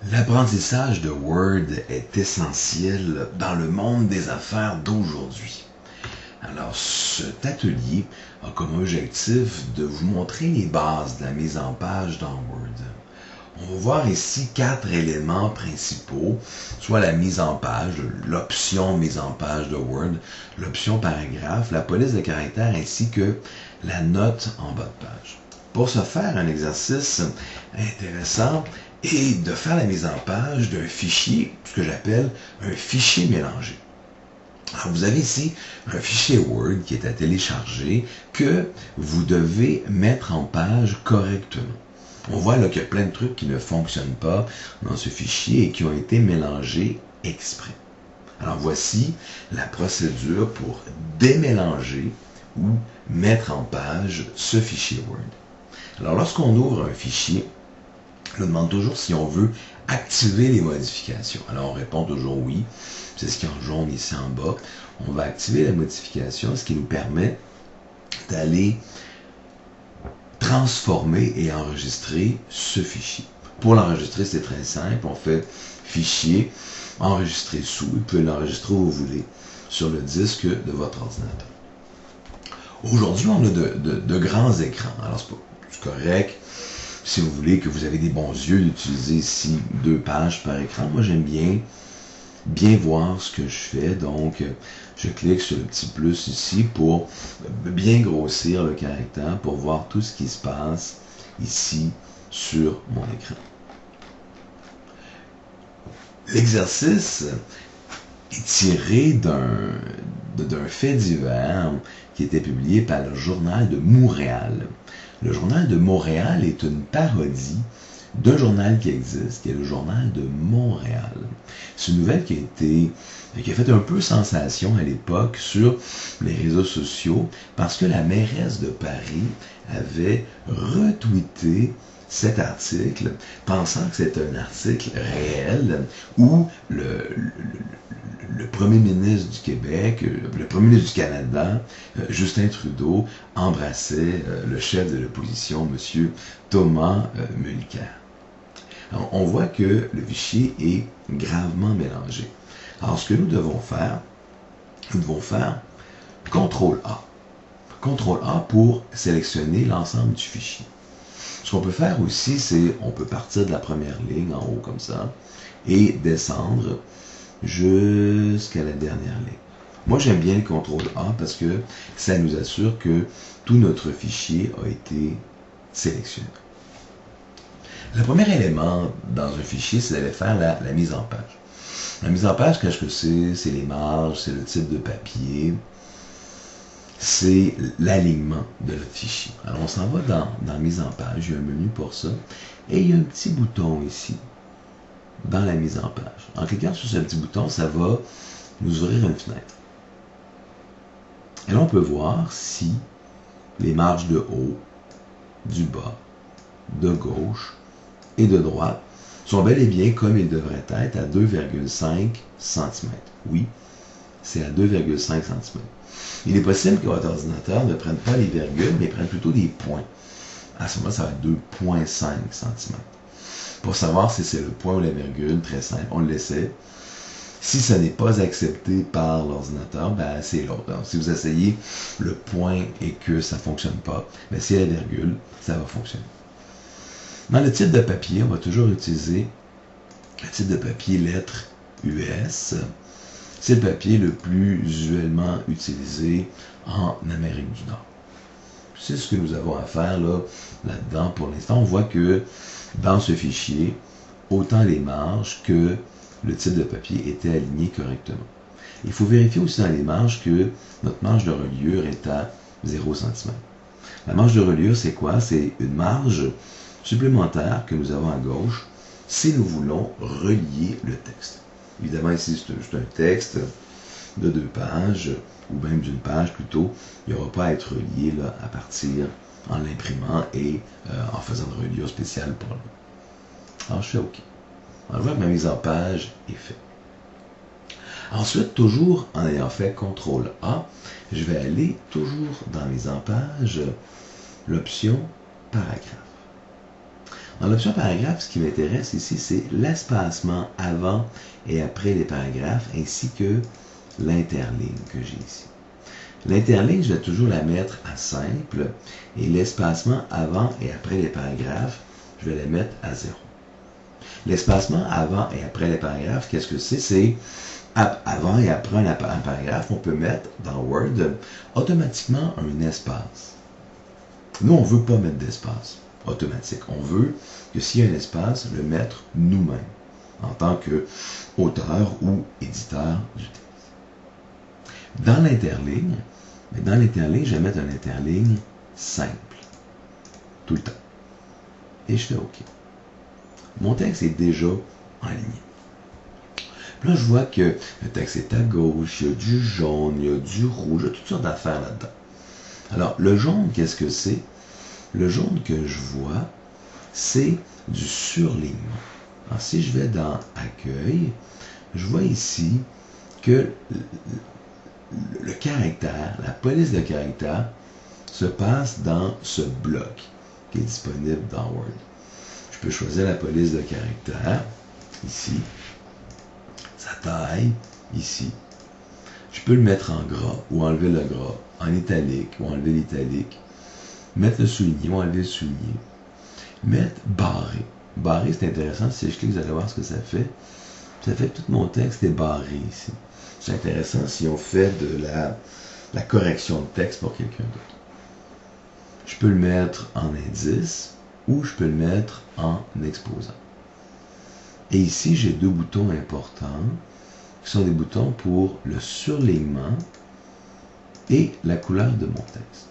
L'apprentissage de Word est essentiel dans le monde des affaires d'aujourd'hui. Alors, cet atelier a comme objectif de vous montrer les bases de la mise en page dans Word. On va voir ici 4 éléments principaux, soit la mise en page, l'option mise en page de Word, l'option paragraphe, la police de caractère ainsi que la note en bas de page. Pour ce faire, un exercice intéressant est de faire la mise en page d'un fichier, ce que j'appelle un fichier mélangé. Alors, vous avez ici un fichier Word qui est à télécharger que vous devez mettre en page correctement. On voit là qu'il y a plein de trucs qui ne fonctionnent pas dans ce fichier et qui ont été mélangés exprès. Alors voici la procédure pour démélanger ou mettre en page ce fichier Word. Alors lorsqu'on ouvre un fichier, on demande toujours si on veut activer les modifications. Alors on répond toujours oui, c'est ce qui est en jaune ici en bas. On va activer la modification, ce qui nous permet d'aller transformer et enregistrer ce fichier. Pour l'enregistrer, c'est très simple. On fait fichier, enregistrer sous. Vous pouvez l'enregistrer où vous voulez sur le disque de votre ordinateur. Aujourd'hui, on a de grands écrans. Alors, c'est correct. Si vous voulez que vous avez des bons yeux, d'utiliser ici 2 pages par écran. Moi, j'aime bien voir ce que je fais. Donc, je clique sur le petit plus ici pour bien grossir le caractère, pour voir tout ce qui se passe ici sur mon écran. L'exercice est tiré d'un fait divers qui était publié par le Journal de Montréal. Le Journal de Montréal est une parodie d'un journal qui existe, qui est le Journal de Montréal. C'est une nouvelle qui a fait un peu sensation à l'époque sur les réseaux sociaux parce que la mairesse de Paris avait retweeté cet article, pensant que c'était un article réel où le premier ministre du Québec, le premier ministre du Canada, Justin Trudeau, embrassait le chef de l'opposition, M. Thomas Mulcair. Alors, on voit que le fichier est gravement mélangé. Alors, ce que nous devons faire CTRL-A. CTRL-A pour sélectionner l'ensemble du fichier. Ce qu'on peut faire aussi, c'est on peut partir de la première ligne en haut comme ça et descendre jusqu'à la dernière ligne. Moi, j'aime bien le CTRL-A parce que ça nous assure que tout notre fichier a été sélectionné. Le premier élément dans un fichier, c'est d'aller faire la mise en page. La mise en page, qu'est-ce que c'est les marges, c'est le type de papier, c'est l'alignement de notre fichier. Alors, on s'en va dans mise en page, il y a un menu pour ça, et il y a un petit bouton ici, dans la mise en page. En cliquant sur ce petit bouton, ça va nous ouvrir une fenêtre. Et là, on peut voir si les marges de haut, du bas, de gauche et de droite sont bel et bien comme ils devraient être à 2,5 cm. Oui, c'est à 2,5 cm. Il est possible que votre ordinateur ne prenne pas les virgules, mais prenne plutôt des points. À ce moment, ça va être 2,5 cm. Pour savoir si c'est le point ou la virgule, très simple, on le laissait. Si ça n'est pas accepté par l'ordinateur, ben c'est l'autre. Donc, si vous essayez le point et que ça ne fonctionne pas, ben c'est la virgule, ça va fonctionner. Dans le type de papier, on va toujours utiliser le type de papier lettre US. C'est le papier le plus usuellement utilisé en Amérique du Nord. C'est ce que nous avons à faire là-dedans pour l'instant. On voit que dans ce fichier, autant les marges que le type de papier étaient alignés correctement. Il faut vérifier aussi dans les marges que notre marge de reliure est à 0 cm. La marge de reliure, c'est quoi? C'est une marge supplémentaire que nous avons à gauche si nous voulons relier le texte. Évidemment, ici, c'est un texte de 2 pages, ou même d'une page plutôt. Il n'y aura pas à être relié là, à partir en l'imprimant et en faisant une reliure spéciale pour lui. Alors, je fais OK. Alors, je vois que ma mise en page est faite. Ensuite, toujours en ayant fait CTRL-A, je vais aller toujours dans mise en page, l'option paragraphe. Dans l'option paragraphe, ce qui m'intéresse ici, c'est l'espacement avant et après les paragraphes, ainsi que l'interligne que j'ai ici. L'interligne, je vais toujours la mettre à simple, et l'espacement avant et après les paragraphes, je vais la mettre à 0. L'espacement avant et après les paragraphes, qu'est-ce que c'est? C'est avant et après un paragraphe, on peut mettre dans Word automatiquement un espace. Nous, on ne veut pas mettre d'espace automatique. On veut que s'il y a un espace, le mettre nous-mêmes, en tant qu'auteur ou éditeur du texte. Dans l'interligne, je vais mettre un interligne simple, tout le temps. Et je fais OK. Mon texte est déjà en ligne. Puis là, je vois que le texte est à gauche, il y a du jaune, il y a du rouge, il y a toutes sortes d'affaires là-dedans. Alors, le jaune, qu'est-ce que c'est? Le jaune que je vois, c'est du surlignement. Alors, si je vais dans Accueil, je vois ici que le caractère, la police de caractère, se passe dans ce bloc qui est disponible dans Word. Je peux choisir la police de caractère, ici, sa taille, ici. Je peux le mettre en gras ou enlever le gras, en italique ou enlever l'italique, mettre le souligné ou enlever le souligné, mettre barré. Barré, c'est intéressant, si je clique, vous allez voir ce que ça fait. Ça fait que tout mon texte est barré ici. C'est intéressant si on fait de la correction de texte pour quelqu'un d'autre. Je peux le mettre en indice ou je peux le mettre en exposant. Et ici, j'ai deux boutons importants qui sont des boutons pour le surlignement et la couleur de mon texte.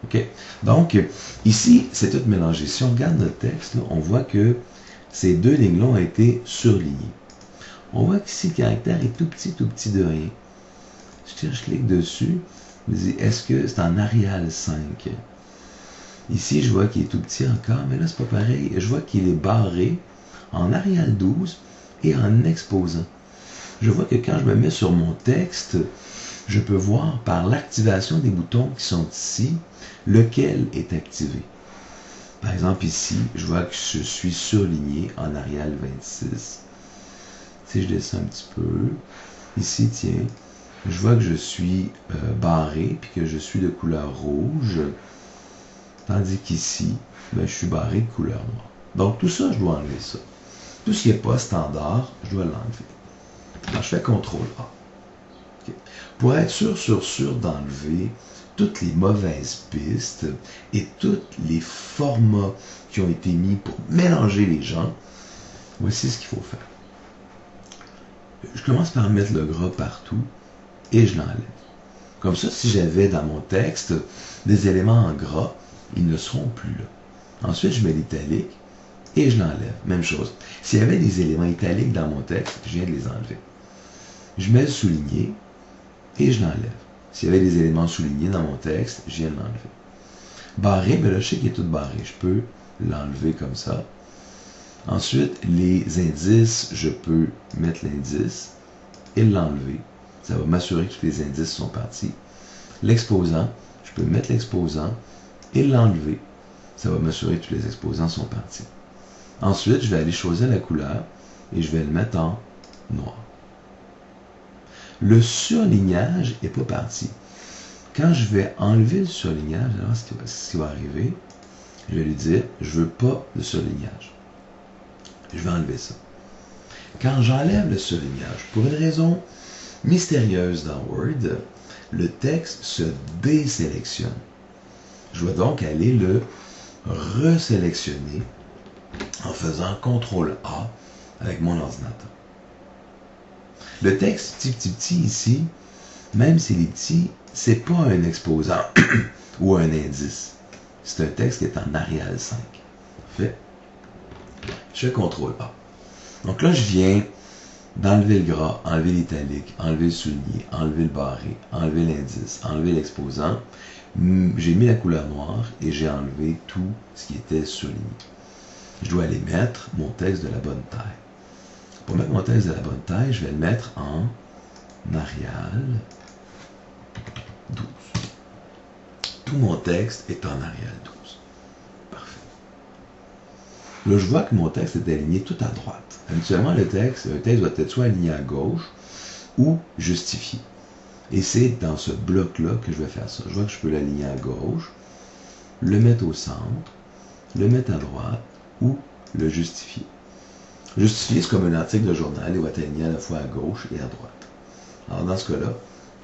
OK? Donc, ici, c'est tout mélangé. Si on regarde notre texte, là, on voit que ces deux lignes-là ont été surlignées. On voit qu'ici, le caractère est tout petit de rien. Je clique dessus, je me dis, est-ce que c'est en Arial 5? Ici, je vois qu'il est tout petit encore, mais là, c'est pas pareil. Je vois qu'il est barré en Arial 12 et en exposant. Je vois que quand je me mets sur mon texte, je peux voir par l'activation des boutons qui sont ici, lequel est activé. Par exemple, ici, je vois que je suis surligné en Arial 26. Si je descends un petit peu, ici, tiens, je vois que je suis barré, puis que je suis de couleur rouge, tandis qu'ici, ben, je suis barré de couleur noire. Donc, tout ça, je dois enlever ça. Tout ce qui n'est pas standard, je dois l'enlever. Alors, je fais CTRL A. Okay. Pour être sûr d'enlever toutes les mauvaises pistes et tous les formats qui ont été mis pour mélanger les gens, voici ce qu'il faut faire. Je commence par mettre le gras partout et je l'enlève. Comme ça, si j'avais dans mon texte des éléments en gras, ils ne seront plus là. Ensuite, je mets l'italique et je l'enlève. Même chose. S'il y avait des éléments italiques dans mon texte, je viens de les enlever. Je mets le souligné et je l'enlève. S'il y avait des éléments soulignés dans mon texte, je viens de l'enlever. Barré, mais là, je sais qu'il est tout barré. Je peux l'enlever comme ça. Ensuite, les indices, je peux mettre l'indice et l'enlever. Ça va m'assurer que tous les indices sont partis. L'exposant, je peux mettre l'exposant et l'enlever. Ça va m'assurer que tous les exposants sont partis. Ensuite, je vais aller choisir la couleur et je vais le mettre en noir. Le surlignage n'est pas parti. Quand je vais enlever le surlignage, alors ce qui va arriver, je vais lui dire, je ne veux pas de surlignage. Je vais enlever ça. Quand j'enlève le surlignage, pour une raison mystérieuse dans Word, le texte se désélectionne. Je dois donc aller le resélectionner en faisant CTRL A avec mon ordinateur. Le texte petit ici, même s'il est petit, c'est pas un exposant ou un indice. C'est un texte qui est en Arial 5. Fait. Je fais CTRL A. Donc là, je viens d'enlever le gras, enlever l'italique, enlever le souligné, enlever le barré, enlever l'indice, enlever l'exposant. J'ai mis la couleur noire et j'ai enlevé tout ce qui était souligné. Je dois aller mettre mon texte de la bonne taille. Pour mettre mon texte de la bonne taille, je vais le mettre en Arial 12. Tout mon texte est en Arial 12. Parfait. Là, je vois que mon texte est aligné tout à droite. Habituellement, un texte doit être soit aligné à gauche ou justifié. Et c'est dans ce bloc-là que je vais faire ça. Je vois que je peux l'aligner à gauche, le mettre au centre, le mettre à droite ou le justifier. Justifier, c'est comme un article de journal, il va être aligné à la fois à gauche et à droite. Alors dans ce cas-là,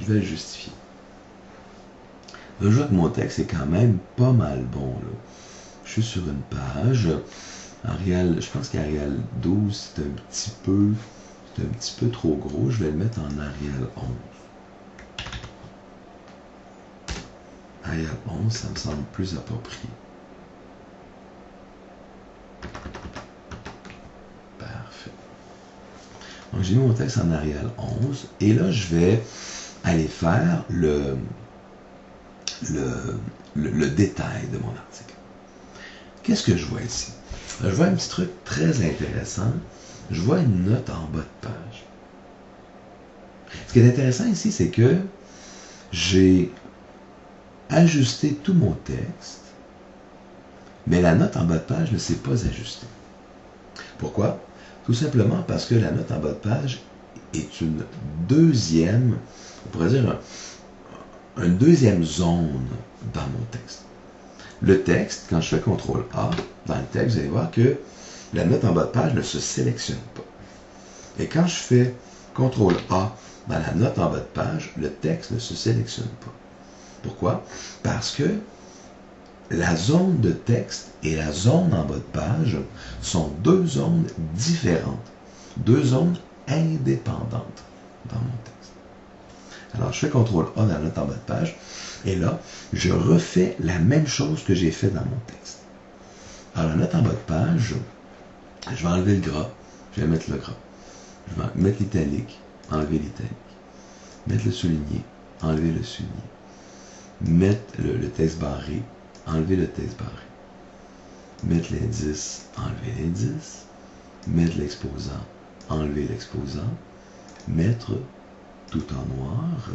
je vais le justifier. Là, je vois que mon texte est quand même pas mal bon. Là. Je suis sur une page. Arial, je pense qu'Arial 12, c'est un petit peu trop gros. Je vais le mettre en Arial 11. Arial 11, ça me semble plus approprié. Parfait. Donc, j'ai mis mon texte en Arial 11. Et là, je vais aller faire le détail de mon article. Qu'est-ce que je vois ici? Je vois un petit truc très intéressant. Je vois une note en bas de page. Ce qui est intéressant ici, c'est que j'ai ajusté tout mon texte, mais la note en bas de page ne s'est pas ajustée. Pourquoi? Tout simplement parce que la note en bas de page est une deuxième, on pourrait dire une deuxième zone dans mon texte. Le texte, quand je fais CTRL A, dans le texte, vous allez voir que la note en bas de page ne se sélectionne pas. Et quand je fais CTRL A dans la note en bas de page, le texte ne se sélectionne pas. Pourquoi? Parce que la zone de texte et la zone en bas de page sont deux zones différentes, deux zones indépendantes dans mon texte. Alors, je fais CTRL A dans la note en bas de page, et là, je refais la même chose que j'ai fait dans mon texte. Alors, la note en bas de page, je vais enlever le gras, je vais mettre le gras. Je vais mettre l'italique, enlever l'italique. Mettre le souligné, enlever le souligné. Mettre le texte barré, enlever le texte barré. Mettre l'indice, enlever l'indice. Mettre l'exposant, enlever l'exposant. Mettre tout en noir.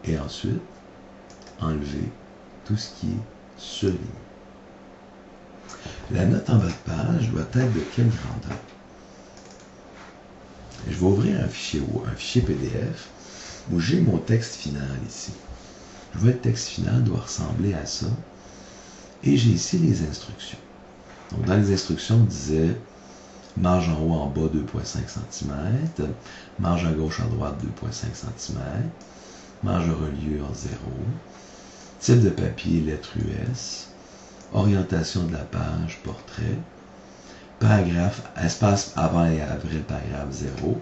Et ensuite, enlever tout ce qui est surligné. La note en bas de page doit être de quelle grandeur? Je vais ouvrir un fichier PDF où j'ai mon texte final ici. Je vois que le texte final doit ressembler à ça. Et j'ai ici les instructions. Donc, dans les instructions, on disait marge en haut, en bas, 2,5 cm. Marge à gauche, à droite, 2,5 cm. Marge de reliure, 0. Type de papier, lettre US. Orientation de la page, portrait. Paragraphe, espace avant et après le paragraphe 0.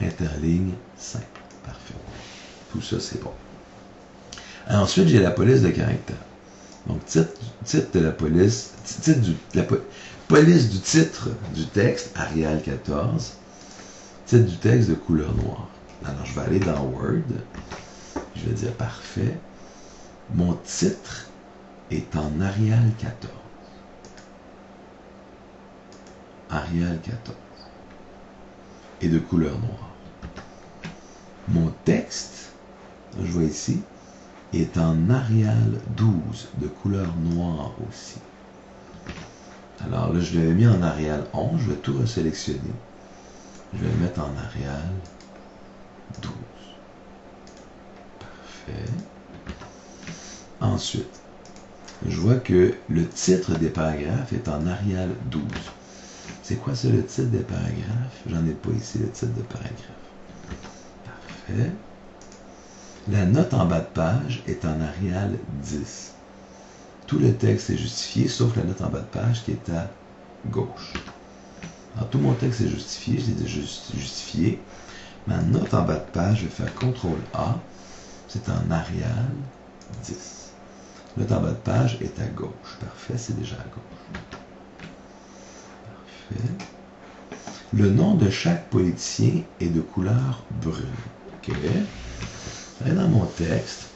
Interligne, simple. Parfait. Tout ça, c'est bon. Ensuite, j'ai la police de caractère. Donc, titre de la police, police du titre du texte, Arial 14. Titre du texte de couleur noire. Alors, je vais aller dans Word. Je vais dire parfait. Mon titre est en Arial 14. Arial 14. Et de couleur noire. Mon texte, je vois ici, est en Arial 12, de couleur noire aussi. Alors là, je l'avais mis en Arial 11, je vais tout resélectionner. Je vais le mettre en Arial 12. Parfait. Ensuite, je vois que le titre des paragraphes est en Arial 12. C'est quoi ça, le titre des paragraphes? J'en ai pas ici, le titre de paragraphe. Parfait. La note en bas de page est en Arial 10. Tout le texte est justifié, sauf la note en bas de page qui est à gauche. Alors, tout mon texte est justifié, je l'ai déjà justifié. Ma note en bas de page, je vais faire CTRL A. C'est en Arial 10. La note en bas de page est à gauche. Parfait, c'est déjà à gauche. Parfait. Le nom de chaque politicien est de couleur brune. OK. Et dans mon texte,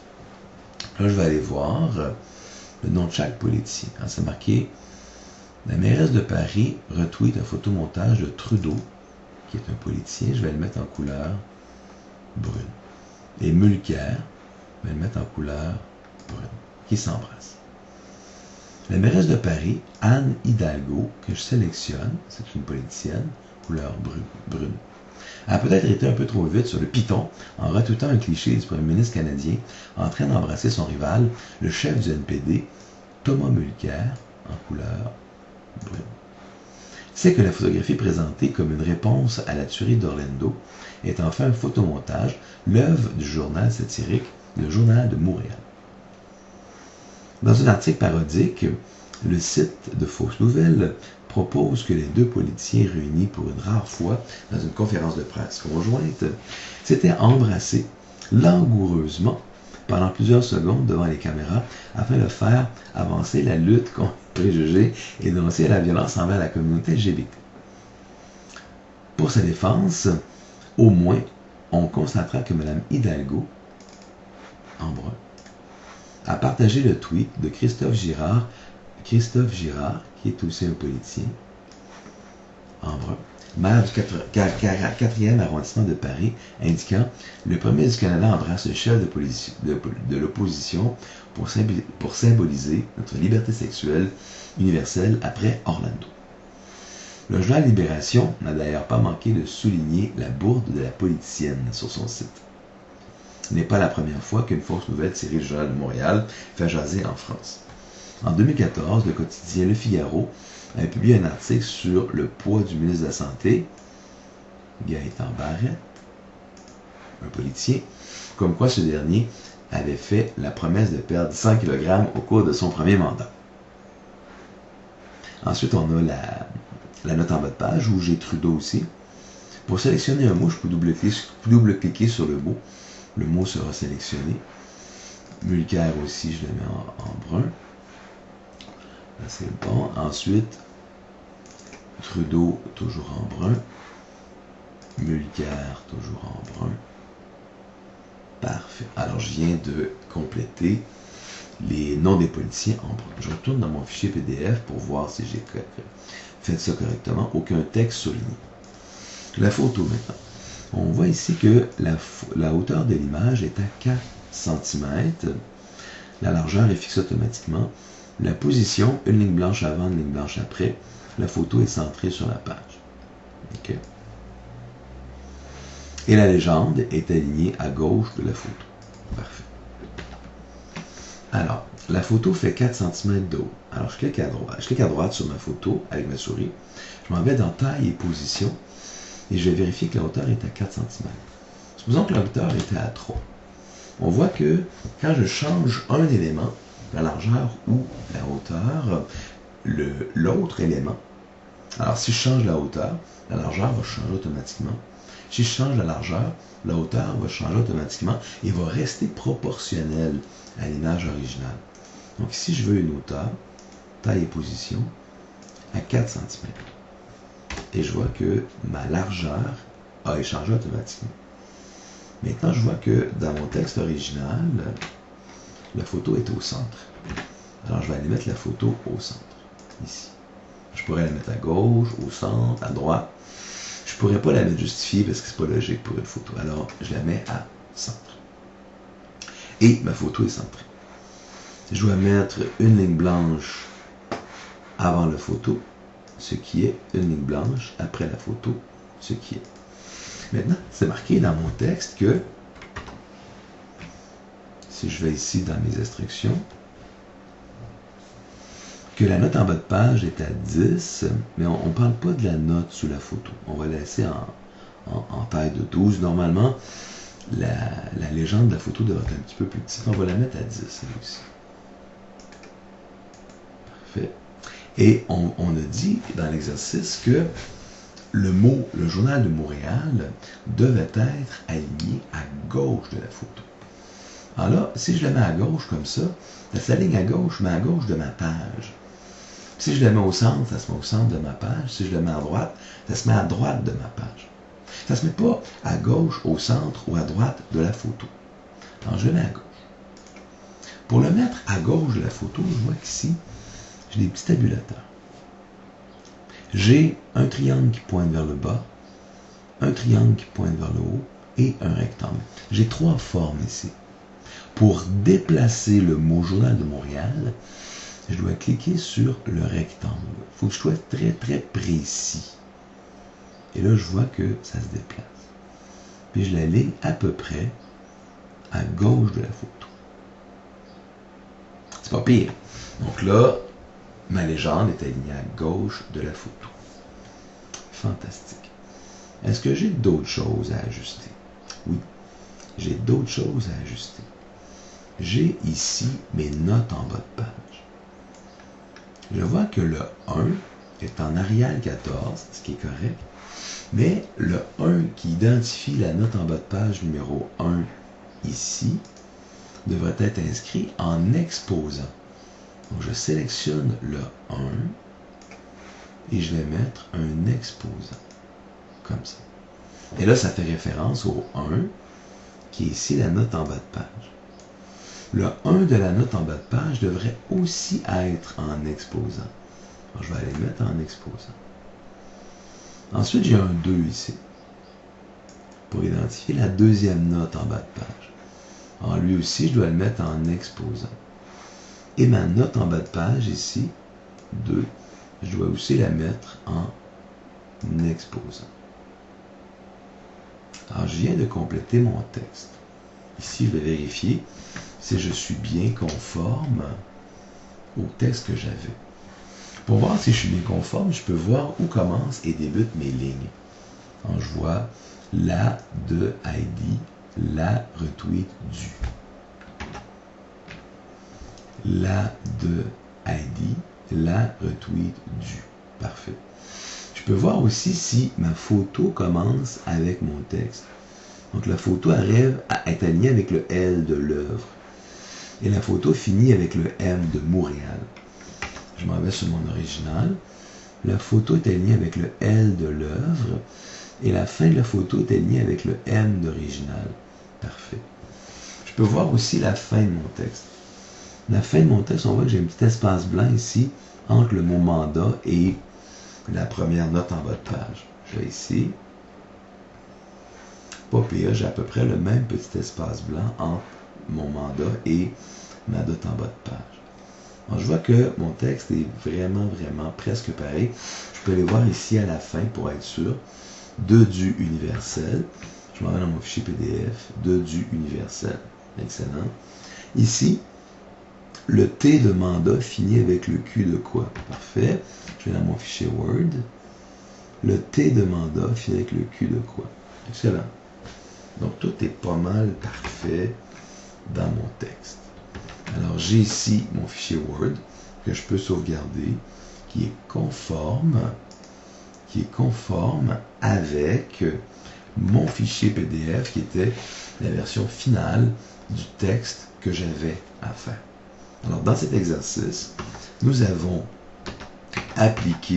là, je vais aller voir le nom de chaque politicien. C'est marqué « La mairesse de Paris retweet un photomontage de Trudeau, qui est un politicien. » Je vais le mettre en couleur brune. Et Mulcair, je vais le mettre en couleur brune, qui s'embrasse. La mairesse de Paris, Anne Hidalgo, que je sélectionne, c'est une politicienne, couleur brune, a peut-être été un peu trop vite sur le piton en retoutant un cliché du premier ministre canadien en train d'embrasser son rival, le chef du NPD, Thomas Mulcair, en couleur brune. C'est que la photographie présentée comme une réponse à la tuerie d'Orlando est enfin un photomontage, l'œuvre du journal satirique, le Journal de Montréal. Dans un article parodique, le site de Fausses Nouvelles propose que les deux politiciens réunis pour une rare fois dans une conférence de presse conjointe s'étaient embrassés langoureusement pendant plusieurs secondes devant les caméras afin de faire avancer la lutte contre les préjugés et dénoncer la violence envers la communauté LGBT. Pour sa défense, au moins, on constatera que Mme Hidalgo, en brun, a partagé le tweet de Christophe Girard, qui est aussi un politicien, en brun, maire du 4e arrondissement de Paris, indiquant « Le premier du Canada embrasse le chef de l'opposition pour symboliser notre liberté sexuelle universelle après Orlando ». Le journal Libération n'a d'ailleurs pas manqué de souligner la bourde de la politicienne sur son site. Ce n'est pas la première fois qu'une fausse nouvelle tirée du Journal de Montréal fait jaser en France. En 2014, le quotidien Le Figaro a publié un article sur le poids du ministre de la Santé, Gaëtan Barrette, un politicien, comme quoi ce dernier avait fait la promesse de perdre 100 kg au cours de son premier mandat. Ensuite, on a la note en bas de page où j'ai Trudeau aussi. Pour sélectionner un mot, je peux double-cliquer sur le mot. Le mot sera sélectionné. Mulcair aussi, je le mets en brun. Là, c'est bon. Ensuite, Trudeau, toujours en brun. Mulcair, toujours en brun. Parfait. Alors, je viens de compléter les noms des politiciens en brun. Je retourne dans mon fichier PDF pour voir si j'ai fait ça correctement. Aucun texte souligné. La photo maintenant. On voit ici que la hauteur de l'image est à 4 cm. La largeur est fixée automatiquement. La position, une ligne blanche avant, une ligne blanche après. La photo est centrée sur la page. OK. Et la légende est alignée à gauche de la photo. Parfait. Alors, la photo fait 4 cm de haut. Alors, je clique à droite sur ma photo avec ma souris. Je m'en vais dans taille et position. Et je vais vérifier que la hauteur est à 4 cm. Supposons que la hauteur était à 3. On voit que quand je change un élément, la largeur ou la hauteur, l'autre élément, alors si je change la hauteur, la largeur va changer automatiquement. Si je change la largeur, la hauteur va changer automatiquement et va rester proportionnelle à l'image originale. Donc ici, je veux une hauteur, taille et position, à 4 cm. Et je vois que ma largeur a échangé automatiquement. Maintenant, je vois que dans mon texte original, la photo est au centre. Alors, je vais aller mettre la photo au centre, ici. Je pourrais la mettre à gauche, au centre, à droite. Je ne pourrais pas la mettre justifiée parce que ce n'est pas logique pour une photo. Alors, je la mets à centre. Et ma photo est centrée. Je dois mettre une ligne blanche avant la photo, ce qui est une ligne blanche après la photo, ce qui est. Maintenant, c'est marqué dans mon texte que, si je vais ici dans mes instructions, que la note en bas de page est à 10, mais on ne parle pas de la note sous la photo. On va la laisser en taille de 12. Normalement, la légende de la photo devrait être un petit peu plus petite. On va la mettre à 10, elle aussi. Parfait. Et on a dit dans l'exercice que le Journal de Montréal devait être aligné à gauche de la photo. Alors là, si je le mets à gauche comme ça s'aligne à gauche, mais à gauche de ma page. Si je le mets au centre, ça se met au centre de ma page. Si je le mets à droite, ça se met à droite de ma page. Ça ne se met pas à gauche, au centre ou à droite de la photo. Alors, je le mets à gauche. Pour le mettre à gauche de la photo, je vois qu'ici, j'ai des petits tabulateurs. J'ai un triangle qui pointe vers le bas, un triangle qui pointe vers le haut et un rectangle. J'ai 3 formes ici. Pour déplacer le mot Journal de Montréal, je dois cliquer sur le rectangle. Il faut que je sois très, très précis. Et là, je vois que ça se déplace. Puis je l'aligne à peu près à gauche de la photo. C'est pas pire. Donc là, ma légende est alignée à gauche de la photo. Fantastique. Est-ce que j'ai d'autres choses à ajuster? Oui, j'ai d'autres choses à ajuster. J'ai ici mes notes en bas de page. Je vois que le 1 est en Arial 14, ce qui est correct, mais le 1 qui identifie la note en bas de page numéro 1 ici devrait être inscrit en exposant. Donc je sélectionne le 1 et je vais mettre un exposant, comme ça. Et là, ça fait référence au 1 qui est ici la note en bas de page. Le 1 de la note en bas de page devrait aussi être en exposant. Alors, je vais aller le mettre en exposant. Ensuite, j'ai un 2 ici pour identifier la deuxième note en bas de page. Alors, lui aussi, je dois le mettre en exposant. Et ma note en bas de page ici, 2, je dois aussi la mettre en exposant. Alors, je viens de compléter mon texte. Ici, je vais vérifier si je suis bien conforme au texte que j'avais. Pour voir si je suis bien conforme, je peux voir où commencent et débutent mes lignes. Alors, je vois la de Heidi, la retweet du. La de Heidi, la retweet du. Parfait. Je peux voir aussi si ma photo commence avec mon texte. Donc la photo arrive à être alignée avec le L de l'œuvre. Et la photo finit avec le M de Montréal. Je m'en vais sur mon original. La photo est alignée avec le L de l'œuvre. Et la fin de la photo est alignée avec le M d'original. Parfait. Je peux voir aussi la fin de mon texte. La fin de mon texte, on voit que j'ai un petit espace blanc ici entre le mot mandat et la première note en bas de page. Je vais ici. Pas pire, j'ai à peu près le même petit espace blanc entre mon mandat et ma note en bas de page. Alors, je vois que mon texte est vraiment presque pareil. Je peux aller voir ici à la fin pour être sûr. De du universel. Je m'en vais dans mon fichier PDF. De du universel. Excellent. Ici, le T de mandat finit avec le Q de quoi? Parfait. Je vais dans mon fichier Word. Le T de mandat finit avec le Q de quoi? Excellent. Donc, tout est pas mal parfait dans mon texte. Alors, j'ai ici mon fichier Word que je peux sauvegarder, qui est conforme avec mon fichier PDF qui était la version finale du texte que j'avais à faire. Alors, dans cet exercice, nous avons appliqué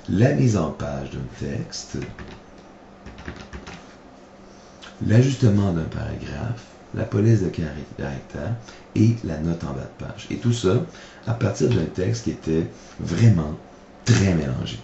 la mise en page d'un texte, l'ajustement d'un paragraphe, la police de caractère et la note en bas de page. Et tout ça à partir d'un texte qui était vraiment très mélangé.